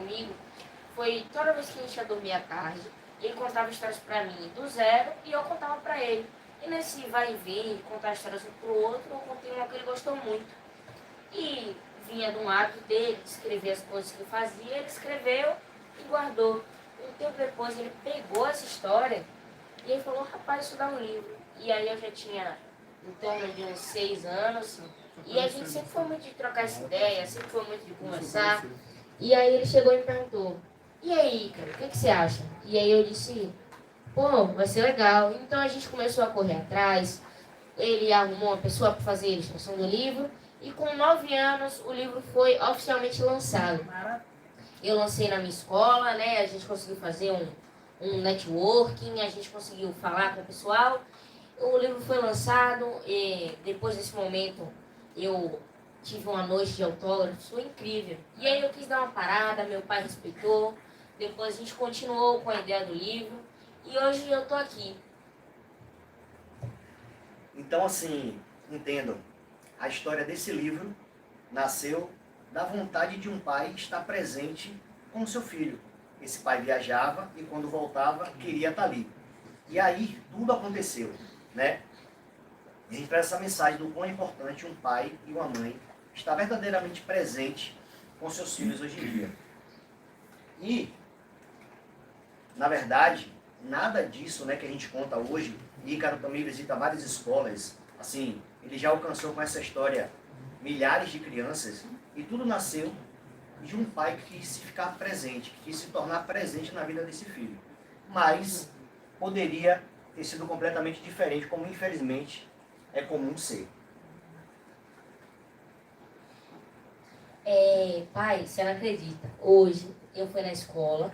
comigo foi toda vez que a gente ia dormir à tarde, ele contava histórias pra mim do zero e eu contava pra ele. E nesse vai e vem, contar histórias um pro outro, eu contei uma que ele gostou muito. E vinha de um hábito dele, de escrever as coisas que ele fazia, ele escreveu e guardou. Um tempo depois ele pegou essa história e ele falou, rapaz, isso dá um livro. E aí eu já tinha em torno de uns 6 anos, e a gente sempre foi muito de trocar essa ideia, sempre foi muito de conversar. E aí ele chegou e me perguntou, e aí, cara, o que você acha? E aí eu disse, pô, vai ser legal. Então a gente começou a correr atrás, ele arrumou uma pessoa para fazer a ilustração do livro, e com 9 anos o livro foi oficialmente lançado. Eu lancei na minha escola, né? A gente conseguiu fazer um networking, a gente conseguiu falar com o pessoal. O livro foi lançado e depois desse momento eu tive uma noite de autógrafos, foi incrível. E aí eu quis dar uma parada, meu pai respeitou, depois a gente continuou com a ideia do livro e hoje eu tô aqui. Então, assim, entendam, a história desse livro nasceu da vontade de um pai estar presente com o seu filho. Esse pai viajava e quando voltava queria estar ali. E aí tudo aconteceu, né? E a gente traz essa mensagem do quão é importante um pai e uma mãe estar verdadeiramente presente com seus filhos hoje em dia. E, na verdade, nada disso, né, que a gente conta hoje, Ícaro também visita várias escolas, assim, ele já alcançou com essa história milhares de crianças, e tudo nasceu de um pai que quis ficar presente, que quis se tornar presente na vida desse filho. Mas poderia ter sido completamente diferente, como infelizmente é comum ser. Pai, você não acredita. Hoje eu fui na escola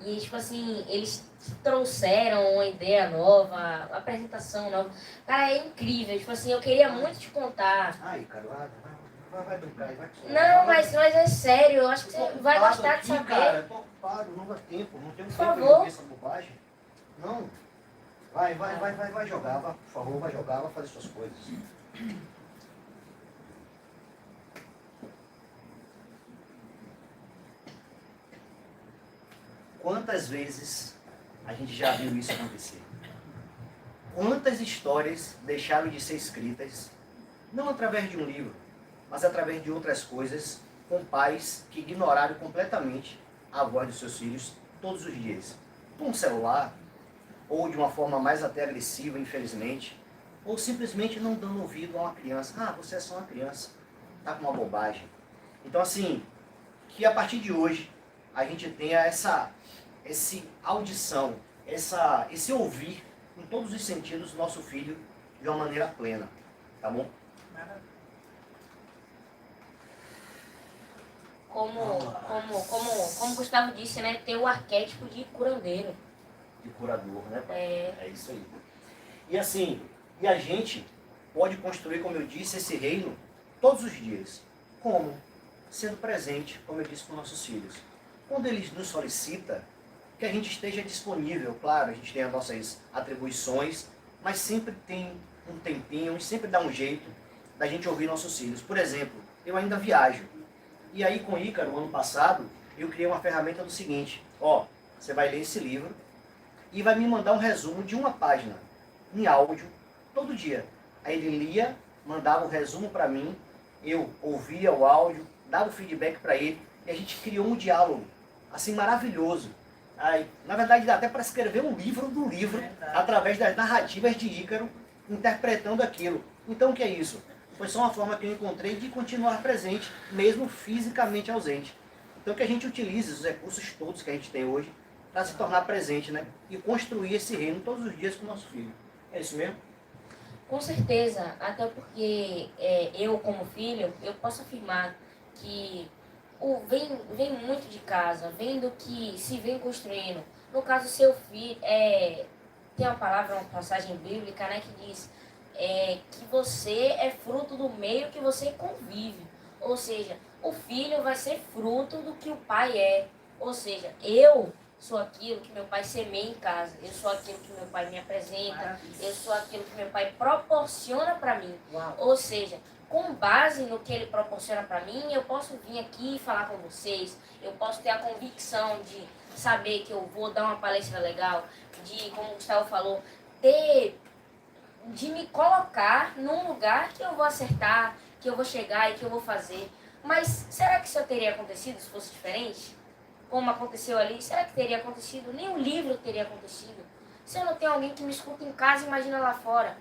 e, tipo assim, eles trouxeram uma ideia nova, uma apresentação nova. Cara, é incrível. Tipo assim, eu queria muito te contar. Ai, cara, vai brincar, vai. Não, mas é sério. Eu acho que você vai gostar de saber. Cara, eu tô ocupado, não dá tempo, não tenho Por tempo de favor. ouvir essa bobagem. Não. Vai jogar, por favor, vai jogar, vai fazer suas coisas. Quantas vezes a gente já viu isso acontecer? Quantas histórias deixaram de ser escritas, não através de um livro, mas através de outras coisas, com pais que ignoraram completamente a voz dos seus filhos todos os dias. Com um celular, ou de uma forma mais até agressiva, infelizmente, ou simplesmente não dando ouvido a uma criança. Ah, você é só uma criança, tá com uma bobagem. Então, assim, que a partir de hoje a gente tenha essa audição, esse ouvir em todos os sentidos nosso filho de uma maneira plena, tá bom? Como o Gustavo disse, né? Ter o arquétipo de curandeiro. De curador, né, pai? É Isso aí. E assim, e a gente pode construir, como eu disse, esse reino todos os dias. Como? Sendo presente, como eu disse, com nossos filhos. Quando eles nos solicitam, que a gente esteja disponível, claro, a gente tem as nossas atribuições, mas sempre tem um tempinho, e sempre dá um jeito da gente ouvir nossos filhos. Por exemplo, eu ainda viajo. E aí com o Ícaro, ano passado, eu criei uma ferramenta do seguinte, ó, você vai ler esse livro e vai me mandar um resumo de uma página, em áudio, todo dia. Aí ele lia, mandava o resumo para mim, eu ouvia o áudio, dava o feedback para ele, e a gente criou um diálogo, assim, maravilhoso. Aí, na verdade, dá até para escrever um livro do livro, através das narrativas de Ícaro, interpretando aquilo. Então, o que é isso? Foi só uma forma que eu encontrei de continuar presente, mesmo fisicamente ausente. Então, que a gente utilize os recursos todos que a gente tem hoje para se tornar presente, né? E construir esse reino todos os dias com o nosso filho. É isso mesmo? Com certeza, até porque eu como filho, eu posso afirmar que vem muito de casa, vem do que se vem construindo. No caso, seu filho, tem uma palavra, uma passagem bíblica, né, que diz que você é fruto do meio que você convive. Ou seja, o filho vai ser fruto do que o pai é. Ou seja, eu sou aquilo que meu pai semeia em casa. Eu sou aquilo que meu pai me apresenta. Eu sou aquilo que meu pai proporciona para mim. Uau. Ou seja, com base no que ele proporciona para mim, eu posso vir aqui falar com vocês, eu posso ter a convicção de saber que eu vou dar uma palestra legal, de, como o Gustavo falou, de me colocar num lugar que eu vou acertar, que eu vou chegar e que eu vou fazer. Mas será que isso teria acontecido se fosse diferente? Como aconteceu ali, será que teria acontecido? Nem um livro teria acontecido. Se eu não tenho alguém que me escuta em casa, imagina lá fora.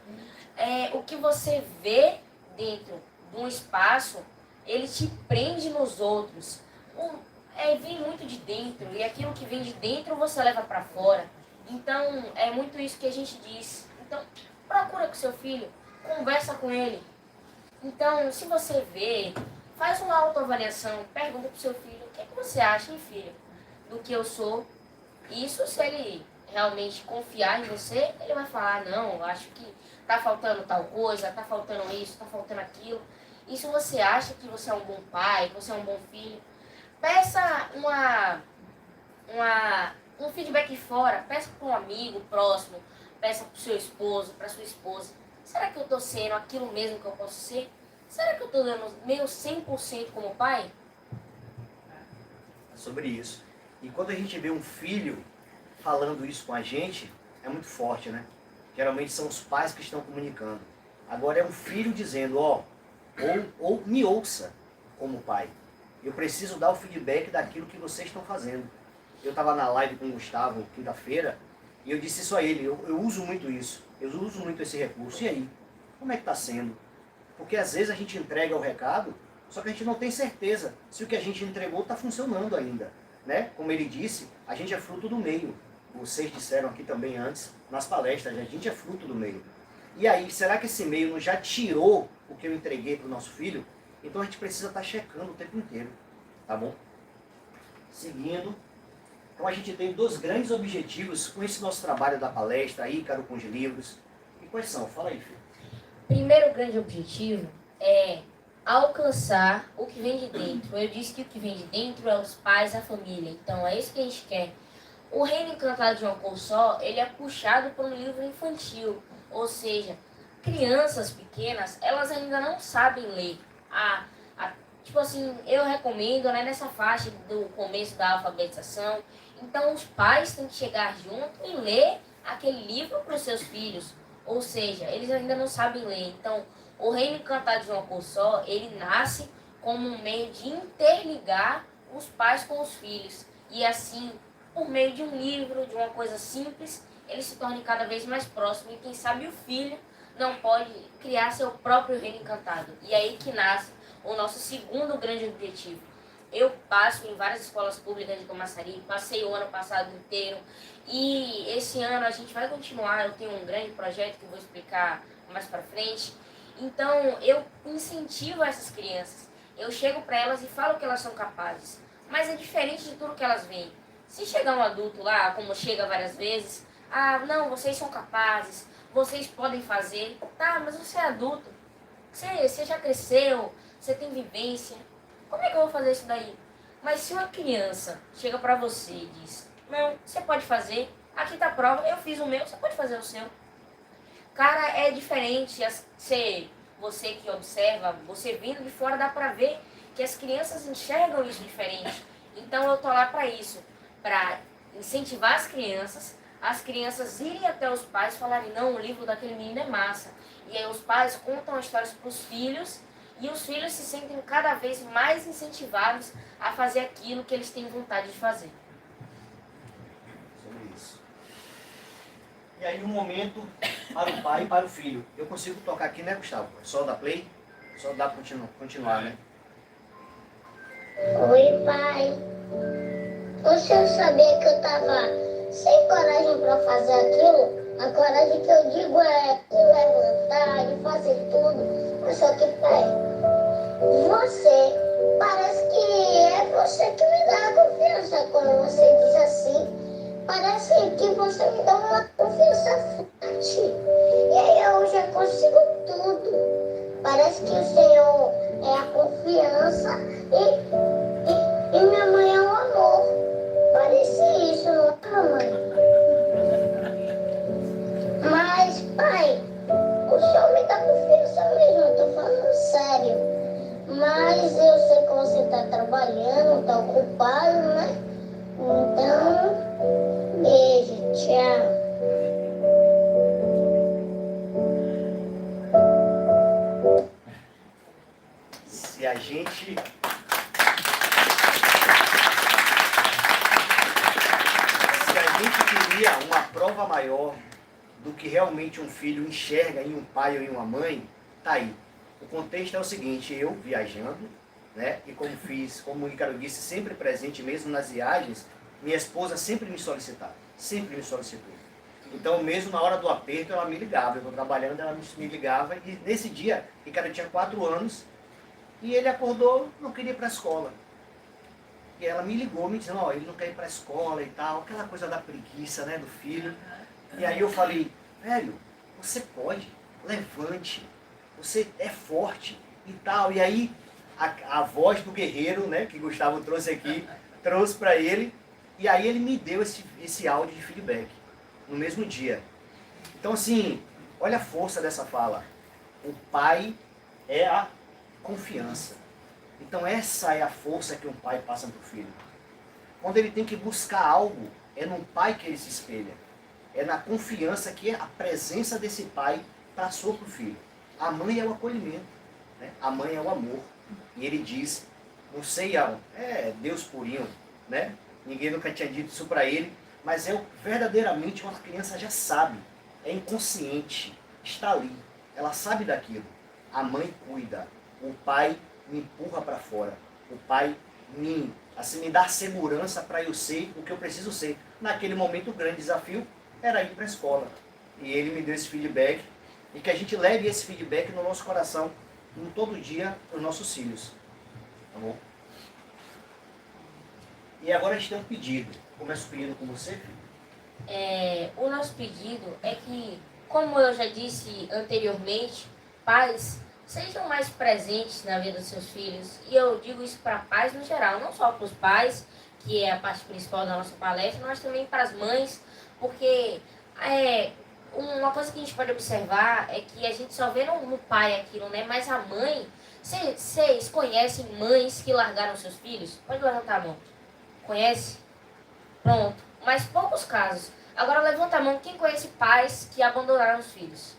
O que você vê dentro de um espaço, ele te prende nos outros. Vem muito de dentro, e aquilo que vem de dentro você leva para fora. Então, é muito isso que a gente diz. Então, procura com seu filho, conversa com ele. Então, se você vê, faz uma autoavaliação, pergunta pro seu filho, o que, é que você acha, hein, filho, do que eu sou? Isso, se ele realmente confiar em você, ele vai falar, não, eu acho que tá faltando tal coisa, tá faltando isso, tá faltando aquilo. E se você acha que você é um bom pai, que você é um bom filho, peça um feedback fora, peça para um amigo próximo, peça para o seu esposo, para sua esposa. Será que eu estou sendo aquilo mesmo que eu posso ser? Será que eu estou dando meu 100% como pai? É sobre isso. E quando a gente vê um filho falando isso com a gente, é muito forte, né? Geralmente são os pais que estão comunicando. Agora é um filho dizendo, ou me ouça como pai. Eu preciso dar o feedback daquilo que vocês estão fazendo. Eu estava na live com o Gustavo, quinta-feira, e eu disse isso a ele, eu uso muito isso, eu uso muito esse recurso. E aí? Como é que está sendo? Porque às vezes a gente entrega o recado, só que a gente não tem certeza se o que a gente entregou está funcionando ainda. Né? Como ele disse, a gente é fruto do meio. Vocês disseram aqui também antes, nas palestras, a gente é fruto do meio. E aí, será que esse meio não já tirou o que eu entreguei para o nosso filho? Então a gente precisa estar checando o tempo inteiro, tá bom? Seguindo, então a gente tem 2 grandes objetivos com esse nosso trabalho da palestra, Ícaro com os livros. E quais são? Fala aí, filho. Primeiro grande objetivo é alcançar o que vem de dentro. Eu disse que o que vem de dentro é os pais, a família. Então é isso que a gente quer. O Reino Encantado de uma Cor Só, ele é puxado por um livro infantil. Ou seja, crianças pequenas, elas ainda não sabem ler. Tipo assim, eu recomendo, né, nessa faixa do começo da alfabetização. Então os pais têm que chegar junto e ler aquele livro para os seus filhos. Ou seja, eles ainda não sabem ler. Então, o Reino Encantado de uma Cor Só, ele nasce como um meio de interligar os pais com os filhos. E assim, por meio de um livro, de uma coisa simples, ele se torne cada vez mais próximo. E quem sabe o filho não pode criar seu próprio Reino Encantado. E aí que nasce o nosso segundo grande objetivo. Eu passo em várias escolas públicas de Camaçari, passei o ano passado inteiro e esse ano a gente vai continuar. Eu tenho um grande projeto que eu vou explicar mais pra frente. Então eu incentivo essas crianças, eu chego para elas e falo que elas são capazes, mas é diferente de tudo que elas veem. Se chegar um adulto lá, como chega várias vezes, não, vocês são capazes, vocês podem fazer, tá, mas você é adulto, você já cresceu, você tem vivência. Como é que eu vou fazer isso daí? Mas se uma criança chega pra você e diz, não, você pode fazer, aqui tá a prova, eu fiz o meu, você pode fazer o seu. Cara, é diferente. Você que observa, você vindo de fora, dá pra ver que as crianças enxergam isso diferente. Então eu tô lá pra isso, pra incentivar as crianças irem até os pais e falarem, não, o livro daquele menino é massa. E aí os pais contam histórias pros filhos, e os filhos se sentem cada vez mais incentivados a fazer aquilo que eles têm vontade de fazer. Sobre isso. E aí, um momento para o pai e para o filho. Eu consigo tocar aqui, né, Gustavo? Só dar play? Só dá para continuar, né? Oi, pai. O senhor sabia que eu tava sem coragem para fazer aquilo? A coragem que eu digo é de levantar, de fazer tudo. Mas só que, pai, parece que é você que me dá a confiança quando você diz assim. Parece que você me dá uma confiança forte. E aí eu já consigo tudo. Parece que o Senhor é a confiança e minha mãe é o amor. Parece isso, não é, mamãe? Mas, pai, o Senhor me dá confiança mesmo, eu tô falando sério. dia, uma prova maior do que realmente um filho enxerga em um pai ou em uma mãe, tá aí. O contexto é o seguinte, eu viajando, né? E como o Ícaro disse, sempre presente mesmo nas viagens, minha esposa sempre me solicitava, sempre me solicitou. Então, mesmo na hora do aperto, ela me ligava. Eu estou trabalhando, ela me ligava. E nesse dia, Ícaro tinha 4 anos, e ele acordou, não queria ir para a escola. E ela me ligou, me dizendo, ó, ele não quer ir para a escola e tal, aquela coisa da preguiça, né, do filho. E aí eu falei, velho, você pode, levante, você é forte e tal. E aí a voz do guerreiro, né, que Gustavo trouxe aqui, trouxe para ele, e aí ele me deu esse áudio de feedback, no mesmo dia. Então assim, olha a força dessa fala. O pai é a confiança. Então essa é a força que um pai passa para o filho. Quando ele tem que buscar algo, é num pai que ele se espelha. É na confiança que a presença desse pai passou para o filho. A mãe é o acolhimento, né? A mãe é o amor. E ele diz, não sei, Deus purinho, né? Ninguém nunca tinha dito isso para ele, mas verdadeiramente uma criança já sabe, é inconsciente, está ali, ela sabe daquilo. A mãe cuida, o pai me empurra para fora, o pai me dá segurança para eu ser o que eu preciso ser. Naquele momento o grande desafio era ir para a escola. E ele me deu esse feedback, e que a gente leve esse feedback no nosso coração, em todo dia, para os nossos filhos. Tá bom? E agora a gente tem um pedido. Começa o pedido com você, filho? O nosso pedido é que, como eu já disse anteriormente, pais sejam mais presentes na vida dos seus filhos. E eu digo isso para pais no geral, não só para os pais, que é a parte principal da nossa palestra, mas também para as mães, porque uma coisa que a gente pode observar é que a gente só vê no pai aquilo, né? Mas a mãe, vocês conhecem mães que largaram seus filhos? Pode levantar a mão. Conhece? Pronto. Mas poucos casos. Agora levanta a mão quem conhece pais que abandonaram os filhos.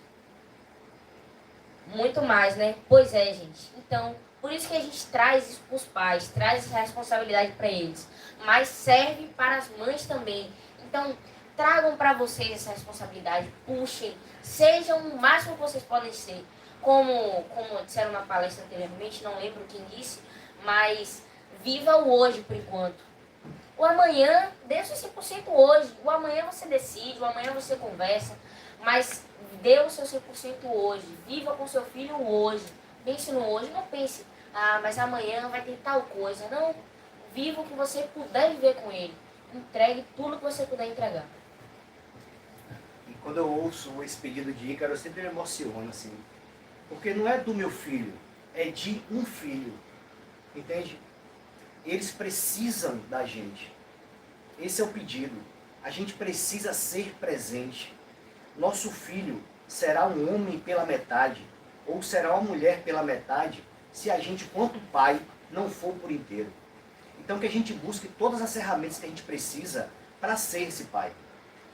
Muito mais, né? Pois é, gente. Então, por isso que a gente traz isso para os pais, traz essa responsabilidade para eles. Mas serve para as mães também. Então, tragam para vocês essa responsabilidade, puxem, sejam o máximo que vocês podem ser. Como disseram na palestra anteriormente, não lembro quem disse, mas viva o hoje por enquanto. O amanhã, dê o seu 100% hoje. O amanhã você decide, o amanhã você conversa, mas dê o seu 100% hoje. Viva com seu filho hoje. Pense no hoje, não pense, mas amanhã vai ter tal coisa. Não, viva o que você puder viver com ele. Entregue tudo que você puder entregar. E quando eu ouço esse pedido de Ícaro, eu sempre me emociono, assim. Porque não é do meu filho, é de um filho. Entende? Eles precisam da gente. Esse é o pedido. A gente precisa ser presente. Nosso filho será um homem pela metade, ou será uma mulher pela metade, se a gente, quanto pai, não for por inteiro. Então que a gente busque todas as ferramentas que a gente precisa para ser esse pai.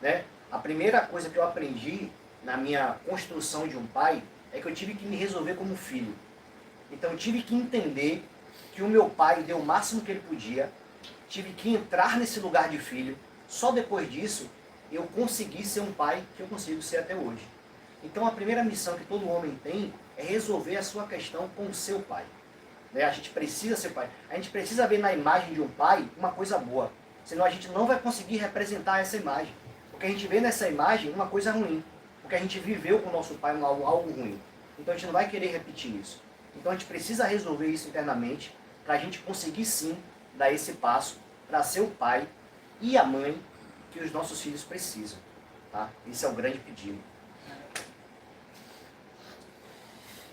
Né? A primeira coisa que eu aprendi na minha construção de um pai é que eu tive que me resolver como filho. Então eu tive que entender que o meu pai deu o máximo que ele podia, tive que entrar nesse lugar de filho, só depois disso eu consegui ser um pai que eu consigo ser até hoje. Então a primeira missão que todo homem tem é resolver a sua questão com o seu pai. Né? A gente precisa ser pai, a gente precisa ver na imagem de um pai uma coisa boa, senão a gente não vai conseguir representar essa imagem. Porque a gente vê nessa imagem uma coisa ruim, porque a gente viveu com o nosso pai algo ruim. Então a gente não vai querer repetir isso. Então a gente precisa resolver isso internamente, para a gente conseguir sim dar esse passo para ser o pai e a mãe que os nossos filhos precisam. Tá? Esse é o grande pedido.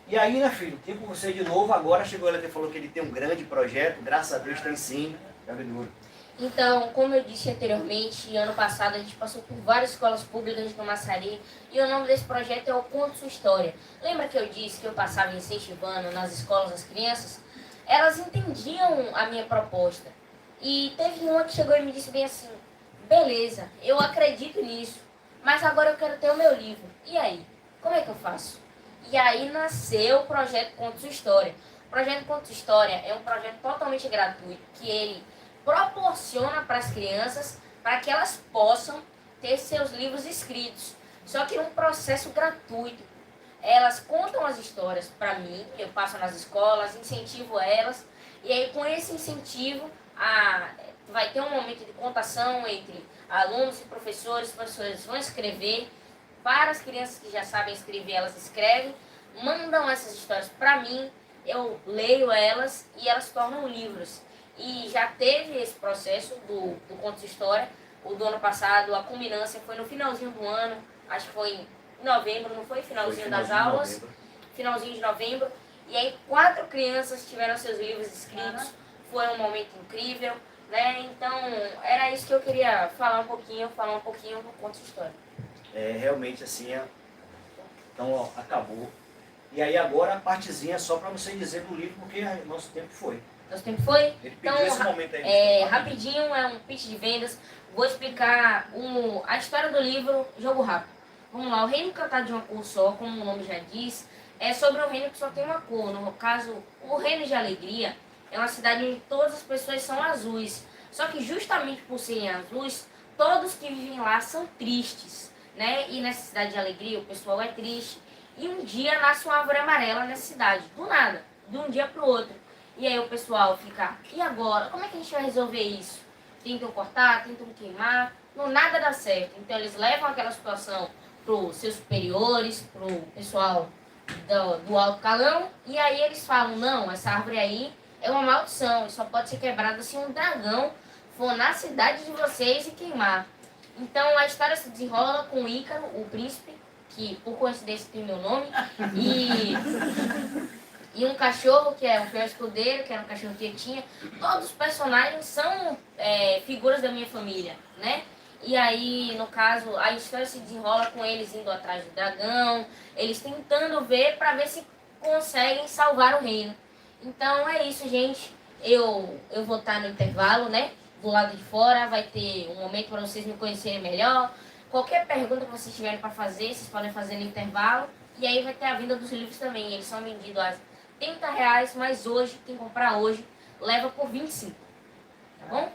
E aí, né, filho, tempo com você de novo. Agora chegou ele que falou que ele tem um grande projeto, graças a Deus tem sim. Então, como eu disse anteriormente, ano passado a gente passou por várias escolas públicas de Camaçari e o nome desse projeto é o Conto Sua História. Lembra que eu disse que eu passava incentivando nas escolas as crianças? Elas entendiam a minha proposta. E teve uma que chegou e me disse bem assim, beleza, eu acredito nisso, mas agora eu quero ter o meu livro. E aí? Como é que eu faço? E aí nasceu o projeto Conto Sua História. O projeto Conto Sua História é um projeto totalmente gratuito, que ele proporciona para as crianças, para que elas possam ter seus livros escritos, só que num processo gratuito. Elas contam as histórias para mim, eu passo nas escolas, incentivo elas, e aí com esse incentivo vai ter um momento de contação entre alunos e professores. Os professores vão escrever, para as crianças que já sabem escrever, elas escrevem, mandam essas histórias para mim, eu leio elas e elas se tornam livros. E já teve esse processo do Contos de História, o do ano passado, a culminância foi no finalzinho do ano, acho que foi em novembro, não foi? Finalzinho das aulas, finalzinho de novembro. E aí 4 crianças tiveram seus livros escritos, foi um momento incrível, né? Então, era isso que eu queria falar um pouquinho do Contos de História. Realmente assim, então ó, acabou. E aí agora a partezinha só para você dizer do livro, porque nosso tempo foi. Nosso tempo foi? Ele pediu Então, esse momento aí. rapidinho, é um pitch de vendas. Vou explicar a história do livro Jogo Rápido. Vamos lá, o Reino Encantado de uma Cor Só, como o nome já diz, é sobre um reino que só tem uma cor. No caso, o Reino de Alegria é uma cidade onde todas as pessoas são azuis. Só que justamente por serem azuis, todos que vivem lá são tristes, né? E nessa cidade de Alegria o pessoal é triste. E um dia nasce uma árvore amarela nessa cidade, do nada, de um dia para o outro. E aí o pessoal fica, e agora? Como é que a gente vai resolver isso? Tentam cortar, tentam queimar, não nada dá certo. Então eles levam aquela situação para os seus superiores, para o pessoal do alto calão, e aí eles falam, não, essa árvore aí é uma maldição, só pode ser quebrada se um dragão for na cidade de vocês e queimar. Então a história se desenrola com Ícaro, o príncipe, que por coincidência tem meu nome, e um cachorro, que é o Fiel Escudeiro, que era um cachorro que eu tinha. Todos os personagens são figuras da minha família, né? E aí, no caso, a história se desenrola com eles indo atrás do dragão, eles tentando ver para ver se conseguem salvar o reino. Então é isso, gente. Eu vou estar no intervalo, né? Do lado de fora, vai ter um momento para vocês me conhecerem melhor. Qualquer pergunta que vocês tiverem para fazer, vocês podem fazer no intervalo. E aí vai ter a venda dos livros também. Eles são vendidos a R$30, mas hoje, quem comprar hoje, leva por 25. Tá bom?